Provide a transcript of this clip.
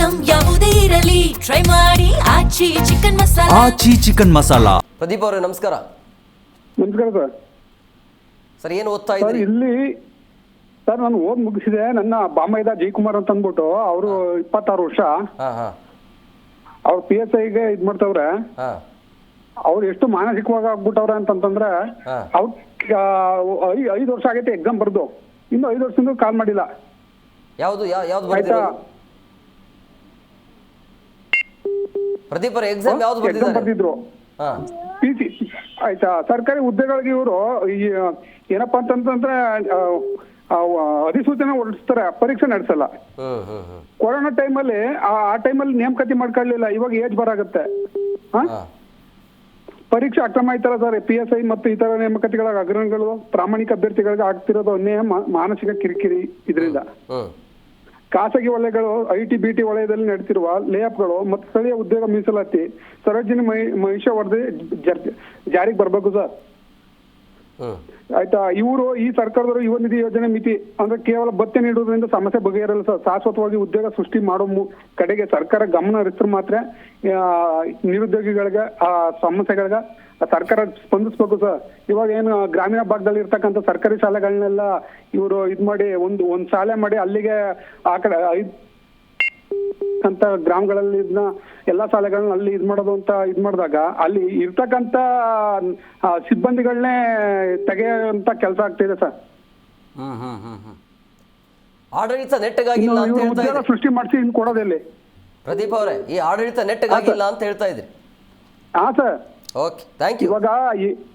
Item ಯಾವುದೇ ಇರಲಿ try ಮಾಡಿ ಆಚಿ ಚಿಕನ್ ಮಸಾಲಾ. ಆಚಿ ಚಿಕನ್ ಮಸಾಲಾ. ಪ್ರದೀಪ್ ಅವರೇ ನಮಸ್ಕಾರ. ನಮಸ್ಕಾರ ಸರ್. ಸರ್ ಏನು ಓದ್ತಾ ಸರ್ ಇದ್ದೀರಿ? ಇಲ್ಲಿ ಸರ್ ನಾನು ಓದ್ ಮುಗಿಸಿದೆ. ನನ್ನ ಬಾಮೈದ ಜಯಕುಮಾರ್ ಅಂತ ಅಂದ್ಬಿಟ್ಟು ಅವರು 26 ವರ್ಷ. ಹಾ ಹಾ ಅವ್ರು PSIಗೆ ಇದ್ ಮಾಡ್ತವ್ರೆ. ಹಾ ಅವ್ರು ಎಷ್ಟು ಮಾನಸಿಕವಾಗಿ ಆಗ್ಬಿಟ್ಟವ್ರೆ ಅಂತಂತಂದ್ರೆ ಹಾ. ಅವ್ರು 5 ವರ್ಷ ಆಗೈತೆ ಎಕ್ಸಾಮ್ ಬರ್ದು, ಇನ್ನು 5 ವರ್ಷದಿಂದ ಕಾಲ್ ಮಾಡಿಲ್ಲ. ಯಾವ್ದು ಯಾವ್ದು ಆಯ್ತಾ? ಬರ್ದಿರೋದು? ಪ್ರದೀಪ್ ಅವರೇ ಎಕ್ಸಾಮ್ ಯಾವ್ದು ಎಕ್ಸಾಮ್ ಬರ್ದಿದ್ದಾರೆ? ಬರ್ದಿದ್ರು ಹಾ PC. ಆಯ್ತಾ? ಸರ್ಕಾರಿ ಹುದ್ದೆಗಳಿಗೆ ಇವರು ಏನಪ್ಪಾ ಅಂತಂದ್ರೆ ಅಧಿಸೂಚನೆ ಹೊರಡಿಸ್ತಾರೆ, ಪರೀಕ್ಷೆ ನಡೆಸಲ್ಲ. ಕೊರೋನಾ ಟೈಮಲ್ಲಿ ಆ ಟೈಮಲ್ಲಿ ನೇಮಕಾತಿ ಮಾಡ್ಕೊಳ್ಳಿಲ್ಲ, ಇವಾಗ ಏಜ್ ಬರಾಗುತ್ತೆ. ಹಾ ಪರೀಕ್ಷೆ ಅಕ್ರಮ ಆಯ್ತಲ್ಲ ಸರ್. PSI ಮತ್ತು ಇತರ ನೇಮಕಾತಿಗಳ ಅಗ್ರಣಿಗಳು ಪ್ರಾಮಾಣಿಕ ಅಭ್ಯರ್ಥಿಗಳಿಗೆ ಆಗ್ತಿರೋದು ಅನ್ಯಾಯ, ಮಾನಸಿಕ ಕಿರಿಕಿರಿ. ಇದರಿಂದ ಖಾಸಗಿ ವಲಯಗಳು IT BT ವಲಯದಲ್ಲಿ ನಡೆತಿರುವ ಲೇಅಪ್ಗಳು ಮತ್ತು ಸ್ಥಳೀಯ ಉದ್ಯೋಗ ಮೀಸಲಾತಿ ಸರೋಜಿನಿ ಮಹಿಷ ವರದಿ ಜಾರಿಗೆ ಬರ್ಬೇಕು ಸರ್. ಆಯ್ತಾ? ಈ ಸರ್ಕಾರದವರು ಯುವ ನಿಧಿ ಯೋಜನೆ ಮಿತಿ ಅಂದ್ರೆ ಕೇವಲ ಭತ್ಯೆ ನೀಡುವುದರಿಂದ ಸಮಸ್ಯೆ ಬಗೆಹರಲ್ಲ ಸರ್. ಶಾಶ್ವತವಾಗಿ ಉದ್ಯೋಗ ಸೃಷ್ಟಿ ಮಾಡೋ ಕಡೆಗೆ ಸರ್ಕಾರ ಗಮನ ಹರಿಸಿದ್ರೆ ಮಾತ್ರ ನಿರುದ್ಯೋಗಿಗಳಿಗೆ ಆ ಸಮಸ್ಯೆಗಳಿಗೆ ಸರ್ಕಾರ ಸ್ಪಂದಿಸ್ಬೇಕು ಸರ್. ಇವಾಗ ಏನು ಗ್ರಾಮೀಣ ಭಾಗದಲ್ಲಿ ಇರ್ತಕ್ಕಂಥ ಸರ್ಕಾರಿ ಶಾಲೆಗಳನ್ನೆಲ್ಲ ಇವರು ಇದ್ ಮಾಡಿ ಒಂದ್ ಶಾಲೆ ಮಾಡಿ ಅಲ್ಲಿಗೆ ಆ ಕಡೆ ಅಂತ ಗ್ರಾಮಗಳಲ್ಲಿ ಇದನ್ನ ಎಲ್ಲಾ ಶಾಲೆಗಳನ್ನ ಅಲ್ಲಿ ಇದ್ ಮಾಡೋದು ಅಂತ ಇದ್ ಮಾಡಿದಾಗ ಅಲ್ಲಿ ಇರ್ತಕ್ಕಂತ ಸಿಬ್ಬಂದಿಗಳನ್ನೇ ತೆಗೆಯುವಂತ ಕೆಲಸ ಆಗ್ತಿದೆ ಸರ್. ಆಡಳಿತ ನೆಟ್ಟಗಾಗಿಲ್ಲ ಅಂತ ಹೇಳ್ತಾ ಉದ್ಯೋಗ ಇದ್ದೀರಿ ಸೃಷ್ಟಿ ಮಾಡಿಸಿ ಇನ್ ಕೊಡೋದಿಲ್ಲಿ. ಪ್ರದೀಪ್ ಅವರೇ, ಈ ಆಡಳಿತ ನೆಟ್ಟಗಾಗಿಲ್ಲ ಅಂತ ಹೇಳ್ತಾ ಇದ್ರಿ. ಹಾ ಸರ್. Okay, thank you. ಇವಾಗ